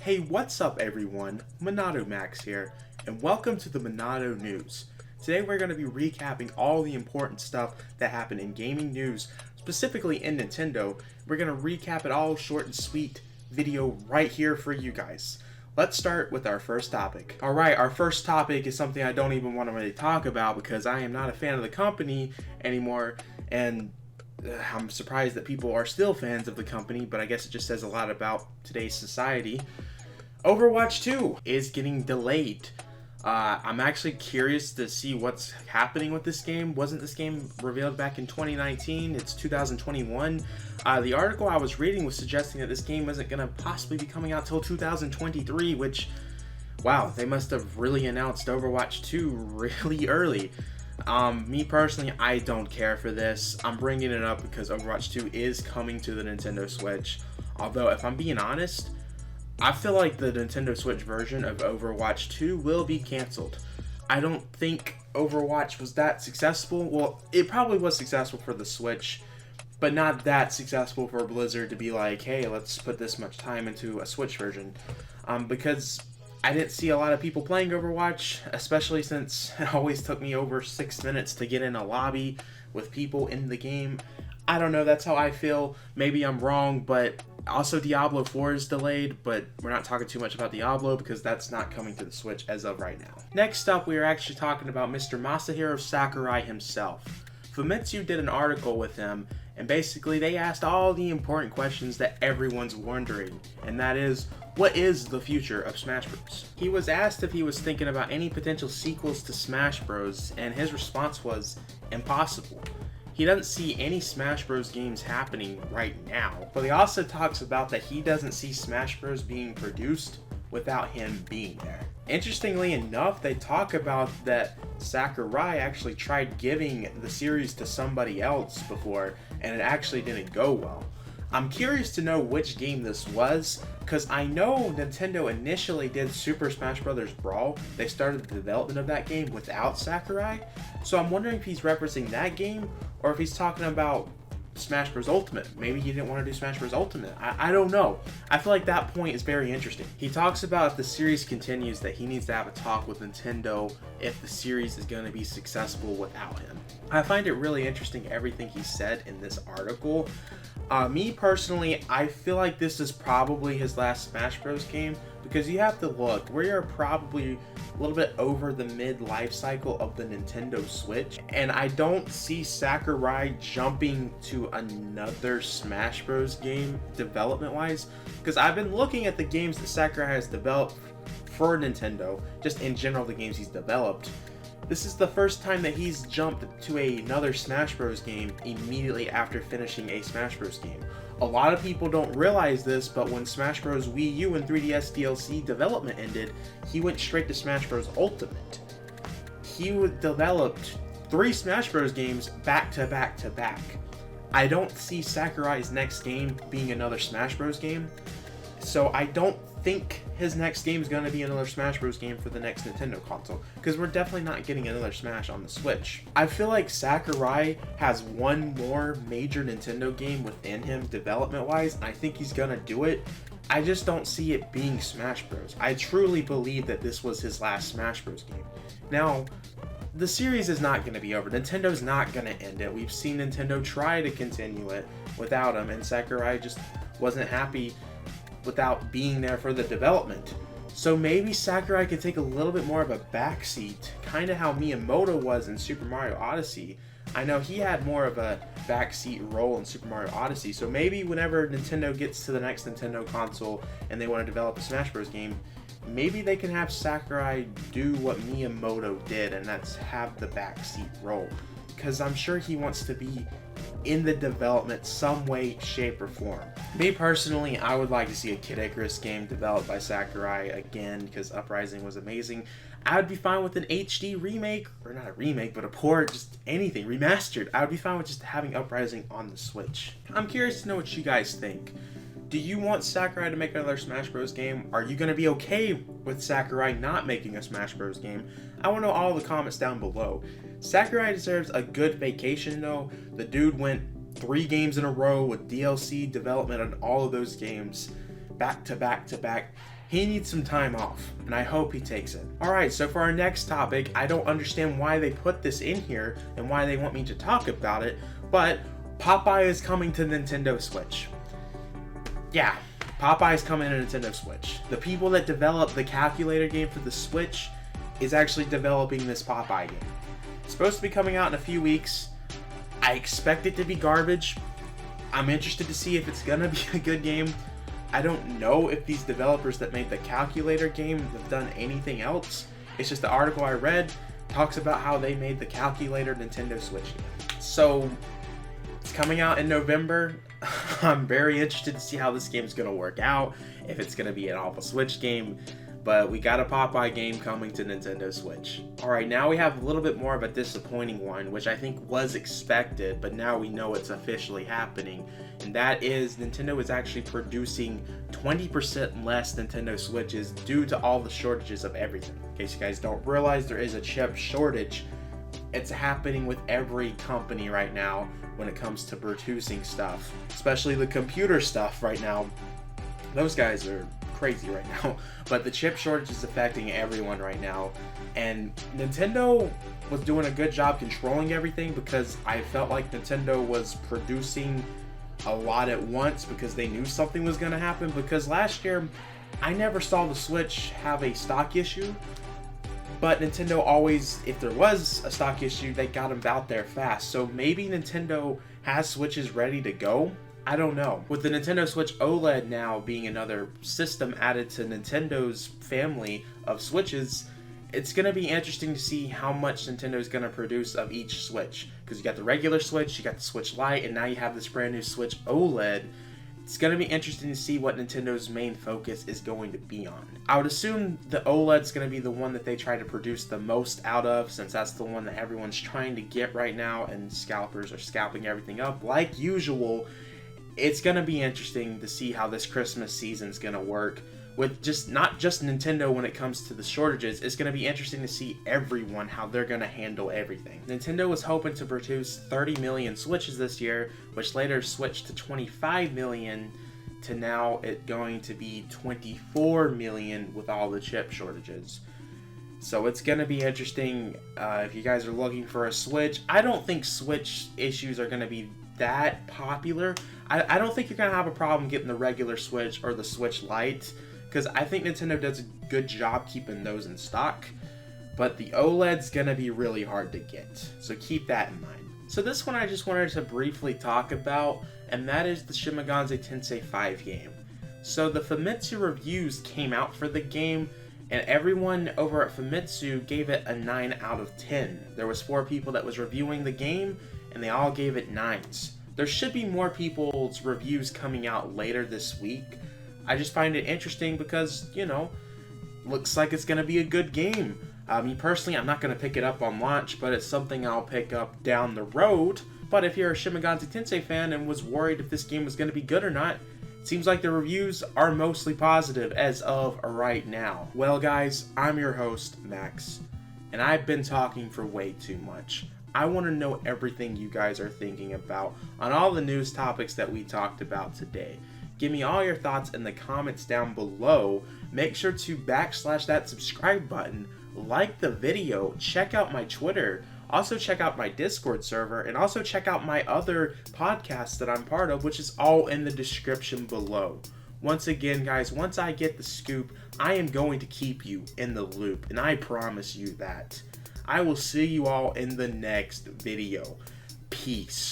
Hey, what's up everyone? MonadoMax here, and welcome to the Monado News. Today we're going to be recapping all the important stuff that happened in gaming news, specifically in Nintendo. We're going to recap it all short and sweet video right here for you guys. Let's start with our first topic. Alright, our first topic is something I don't even want to really talk about because I am not a fan of the company anymore, and I'm surprised that people are still fans of the company, but I guess it just says a lot about today's society. Overwatch 2 is getting delayed. I'm actually curious to see what's happening with this game. Wasn't this game revealed back in 2019? It's 2021. The article I was reading was suggesting that this game wasn't going to possibly be coming out till 2023, which, wow, they must have really announced Overwatch 2 really early. Me personally, I don't care for this. I'm bringing it up because Overwatch 2 is coming to the Nintendo Switch. Although, if I'm being honest, I feel like the Nintendo Switch version of Overwatch 2 will be canceled. I don't think Overwatch was that successful. Well, it probably was successful for the Switch, but not that successful for Blizzard to be like, hey, let's put this much time into a Switch version. Because I didn't see a lot of people playing Overwatch, especially since it always took me over 6 minutes to get in a lobby with people in the game. I don't know, that's how I feel. Maybe I'm wrong, but also Diablo 4 is delayed, but we're not talking too much about Diablo because that's not coming to the Switch as of right now. Next up, we are actually talking about Mr. Masahiro Sakurai himself. Famitsu did an article with him, and basically they asked all the important questions that everyone's wondering, and that is, what is the future of Smash Bros? He was asked if he was thinking about any potential sequels to Smash Bros, and his response was, impossible. He doesn't see any Smash Bros games happening right now, but he also talks about that he doesn't see Smash Bros being produced without him being there. Interestingly enough, they talk about that Sakurai actually tried giving the series to somebody else before, and it actually didn't go well. I'm curious to know which game this was, because I know Nintendo initially did Super Smash Bros. Brawl. They started the development of that game without Sakurai, so I'm wondering if he's referencing that game, or if he's talking about Smash Bros. Ultimate. Maybe he didn't want to do Smash Bros. Ultimate. I don't know. I feel like that point is very interesting. He talks about if the series continues that he needs to have a talk with Nintendo if the series is going to be successful without him. I find it really interesting everything he said in this article. Me personally, I feel like this is probably his last Smash Bros. Game because you have to look, we are probably a little bit over the mid-life cycle of the Nintendo Switch, and I don't see Sakurai jumping to another Smash Bros. Game development-wise, because I've been looking at the games that Sakurai has developed for Nintendo, just in general the games he's developed. This is the first time that he's jumped to another Smash Bros. Game immediately after finishing a Smash Bros. Game. A lot of people don't realize this, but when Smash Bros. Wii U and 3DS DLC development ended, he went straight to Smash Bros. Ultimate. He developed 3 Smash Bros. Games back to back to back. I don't see Sakurai's next game being another Smash Bros. Game, so I don't think his next game is going to be another Smash Bros. Game for the next Nintendo console, because we're definitely not getting another Smash on the Switch. I feel like Sakurai has one more major Nintendo game within him development-wise, and I think he's going to do it. I just don't see it being Smash Bros. I truly believe that this was his last Smash Bros. Game. Now, the series is not going to be over. Nintendo's not going to end it. We've seen Nintendo try to continue it without him, and Sakurai just wasn't happy without being there for the development. So maybe Sakurai could take a little bit more of a backseat, kind of how Miyamoto was in Super Mario Odyssey. I know he had more of a backseat role in Super Mario Odyssey, so maybe whenever Nintendo gets to the next Nintendo console and they want to develop a Smash Bros. Game, maybe they can have Sakurai do what Miyamoto did, and that's have the backseat role. Because I'm sure he wants to be in the development some way, shape, or form. Me personally, I would like to see a Kid Icarus game developed by Sakurai again, because Uprising was amazing. I would be fine with an HD remake, or not a remake, but a port, just anything, remastered. I would be fine with just having Uprising on the Switch. I'm curious to know what you guys think. Do you want Sakurai to make another Smash Bros. Game? Are you going to be okay with Sakurai not making a Smash Bros. Game? I want to know all the comments down below. Sakurai deserves a good vacation though. The dude went 3 games in a row with DLC development on all of those games, back to back to back. He needs some time off, and I hope he takes it. Alright, so for our next topic, I don't understand why they put this in here and why they want me to talk about it, but Popeye is coming to Nintendo Switch. Yeah, Popeye is coming to Nintendo Switch. The people that developed the calculator game for the Switch is actually developing this Popeye game. It's supposed to be coming out in a few weeks. I expect it to be garbage. I'm interested to see if it's gonna be a good game. I don't know if these developers that made the calculator game have done anything else. It's just the article I read talks about how they made the calculator Nintendo Switch game. So it's coming out in November. I'm very interested to see how this game's gonna work out, if it's gonna be an Alpha Switch game. But we got a Popeye game coming to Nintendo Switch. Alright, now we have a little bit more of a disappointing one, which I think was expected, but now we know it's officially happening. And that is, Nintendo is actually producing 20% less Nintendo Switches due to all the shortages of everything. In case you guys don't realize, there is a chip shortage. It's happening with every company right now when it comes to producing stuff. Especially the computer stuff right now. Those guys are crazy right now, but the chip shortage is affecting everyone right now, and Nintendo was doing a good job controlling everything because I felt like Nintendo was producing a lot at once because they knew something was going to happen. Because last year I never saw the Switch have a stock issue, but Nintendo always, if there was a stock issue, they got them out there fast. So maybe Nintendo has Switches ready to go. I don't know. With the Nintendo Switch OLED now being another system added to Nintendo's family of Switches, it's going to be interesting to see how much Nintendo is going to produce of each Switch. Because you got the regular Switch, you got the Switch Lite, and now you have this brand new Switch OLED. It's going to be interesting to see what Nintendo's main focus is going to be on. I would assume the OLED's going to be the one that they try to produce the most out of, since that's the one that everyone's trying to get right now, and scalpers are scalping everything up like usual. It's going to be interesting to see how this Christmas season's going to work with not just Nintendo when it comes to the shortages. It's going to be interesting to see everyone, how they're going to handle everything. Nintendo was hoping to produce 30 million Switches this year, which later switched to 25 million to now it going to be 24 million with all the chip shortages. So it's going to be interesting if you guys are looking for a Switch. I don't think Switch issues are going to be that popular. I don't think you're going to have a problem getting the regular Switch or the Switch Lite, because I think Nintendo does a good job keeping those in stock. But the OLED's going to be really hard to get, so keep that in mind. So this one I just wanted to briefly talk about, and that is the Shin Megami Tensei 5 game. So the Famitsu reviews came out for the game, and everyone over at Famitsu gave it a 9 out of 10. There was 4 people that was reviewing the game, and they all gave it 9s. There should be more people's reviews coming out later this week. I just find it interesting because, you know, looks like it's going to be a good game. Me personally, I'm not going to pick it up on launch, but it's something I'll pick up down the road. But if you're a Shin Megami Tensei fan and was worried if this game was going to be good or not, it seems like the reviews are mostly positive as of right now. Well guys, I'm your host, Max, and I've been talking for way too much. I want to know everything you guys are thinking about on all the news topics that we talked about today. Give me all your thoughts in the comments down below. Make sure to backslash that subscribe button, like the video, check out my Twitter, also check out my Discord server, and also check out my other podcasts that I'm part of, which is all in the description below. Once again, guys, once I get the scoop, I am going to keep you in the loop, and I promise you that. I will see you all in the next video. Peace.